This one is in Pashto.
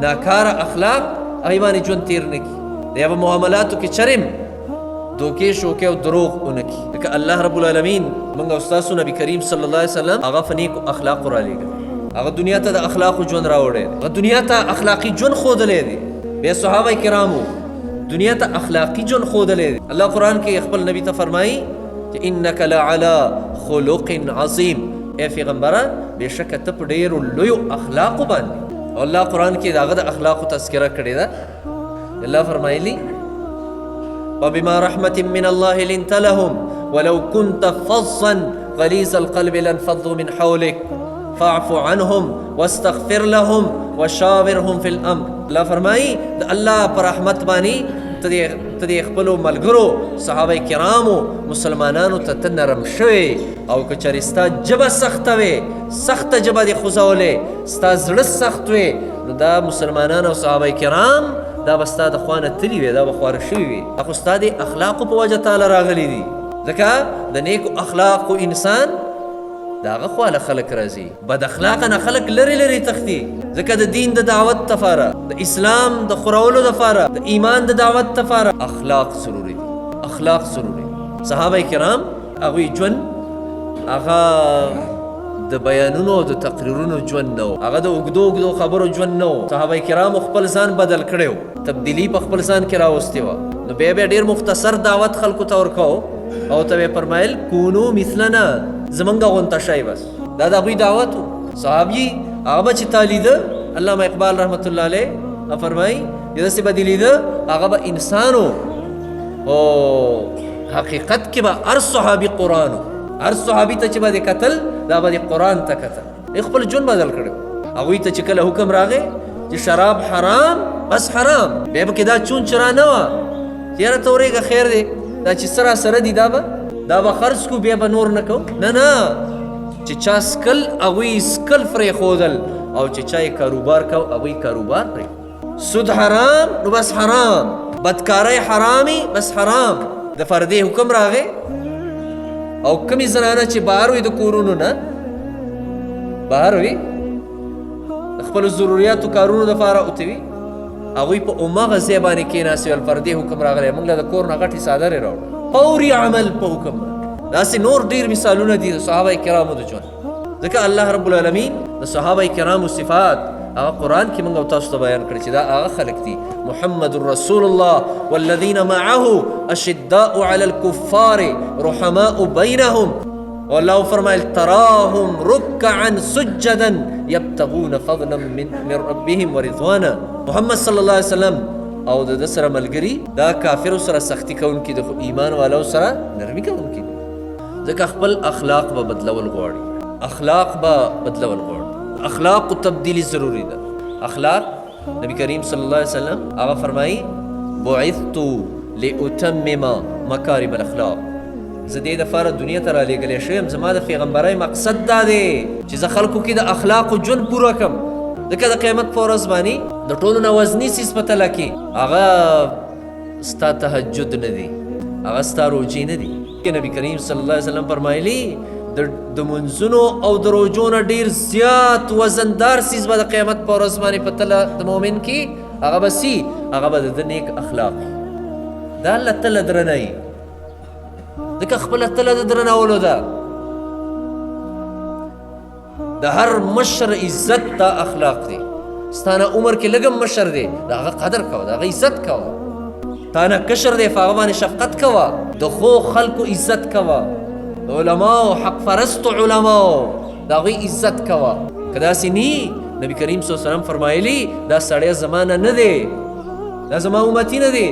ناکار اخلاق هغې باندې ژوند تیر نه کړي. د یوه معاملاتو کې چرم دوکې شوکې او دروغ ونه کړي. لکه الله رب العالمین موږ او ستاسو نبي کریم صلی الله علیه وسلم هغه په نیکو اخلاقو رالیږلی. هغه دنیا ته د اخلاقو ژوند راوړی دی. هغه دنیا ته اخلاقي ژوند ښودلی دی. بیا صحابه کرامو دنیا ته اخلاقي ژوند ښودلی دی. الله قرآن کې خپل نبي ته فرمایي چې انک لعلی خلق عظیم، ای پیغمبره بېشکه ته په ډېرو لویو اخلاقو باندې. او الله قرآن کې د هغه د اخلاقو تذکره کړې ده. الله فرمایلی وبما رحمة من الله لنت لهم ولو كنت فظا غليظ القلب لانفضوا من حولك فاعف عنهم واستغفر لهم وشاورهم في الامر. الله فرمایي د الله پر رحمت باندې ته د خپلو ملګرو صحابه کرامو مسلمانانو ته نرم شوې، او که چېرې ستا ژبه سخته وې، سخته ژبه دې خوځولې، ستا زړه سخت وې، نو دا مسلمانان او صحابه کرام دا به ستا د خوا نه تلي وي، دا به خواره شوي وي. دا خو ستا د اخلاقو په وجه تاله راغلي دي. ځکه د نیکو اخلاقو انسان د هغه خواله خلک راځي. بد اخلاقه نه خلک لرې لرې تښتي. ځکه د دین د دعوت دپاره، د اسلام د خورولو دپاره، د ایمان د دعوت دپاره اخلاق ضروري دي. اخلاق ضروري دي. صحابه کرام هغوی ژوند هغه د بیانونو او د تقریرونو ژوند نه و، هغه د اوږدو اوږدو خبرو ژوند نه و. صحابه کرامو خپل ځان بدل کړی و، تبدیلي په خپل ځان کې راوستې وه. نو بیا ډېر مختصر دعوت خلکو ته ورکو او ته یې فرمایل کونو مثلنا، زمونږ غونته شئ. بس دا د هغوی دعوت و. صحابي هغه به چې تا لیده، علامه اقبال رحمت الله علیه فرمایي داسې به دې لیده هغه به انسان و، او حقیقت کې به هر صحابي قرآن و. هر صحابي ته چې به دې کتل دا به دې قرآن ته کتل. خپل ژوند بدل کړی. هغوی ته چې کله حکم راغی چې شراب حرام بس حرام، بیا به کې دا چون چرا نه وه چې یاره ته ورېږه خیر دی، دا چې سره دي دا به خرڅ کو، بیا به نور نه کو. نه چې چا سکل هغوی سکل پرېښودل، او چې چا یې کاروبار کو هغوی کاروبار پرېښود. سود حرام نو بس حرام، بدکاری حرامي بس حرام. د فردې حکم راغی او کمی زنانه چې بهر وي د کورونو نه، بهر وي د خپلو ضروریاتو کارونو دپاره اوتې وي، هغوی په هماغه ځای باندې کېناستې ول. فردې حکم راغلی موږ له د کور نه غټې څادرې راوړو، فوري عمل په حکم. داسې نور ډېر مثالونه دي د صحابه کرامو د ژوند. ځکه الله رب العالمین د صحابه کرامو صفات هغه قرآن کې موږ او تاسو ته بیان کړي چې دا هغه خلک دي. محمد رسول الله والذین معه اشداء علی الکفار رحماء بینهم. والله فرمایل تراهم رکعا سجدا یبتغون فضلا من ربهم ورضوانا. محمد صلی الله علیه وسلم او د سره ملګري دا کافرو سره سختی کوونکي د ایمان والو سره نرمي کوونکي. ځکه خپل اخلاق به بدلول غواړي، اخلاق به بدلول غواړي. اخلاق تبدیلی ضروری ده. اخلاق نبی کریم صلی الله علیه وسلم هغه فرمایي بعثت لاتمم مکارم الاخلاق. زه دې دپاره دنیا ته رالیږلی شوی یم، زما د پیغمبرۍ مقصد دا دی چې زه خلکو کې د اخلاقو ژوند پوره کړم. ځکه د قیامت په ورځ باندې د ټولو نه وزني څیز په تله کې هغه ستا تهجد نه دی، هغه ستا روجې نه دي. نبی کریم صلی الله علیه وسلم فرمایلی د منځونو او د روجو نه ډېر زیات وزندار څیز به د قیامت په ورځ باندې په تله د مؤمن کې هغه به سي، هغه به د نیک اخلاق. دا الله تله درنوي، ځکه خپله تله د درنولو ده. د هر مشر عزت دا اخلاق دی. ستانه عمر کې لږم مشر دی، د هغه قدر کوه، د هغه عزت کوه. تانه کشر دی، په هغه باندې شفقت کوه، د خو خلکو عزت کوه، علماو حق فرست علماو د هغوی عزت کوه. که داسې نی نبی کریم صلی الله علیه وسلم فرمایلی دا سړی زما نه دی، دا زما امتي نه دی،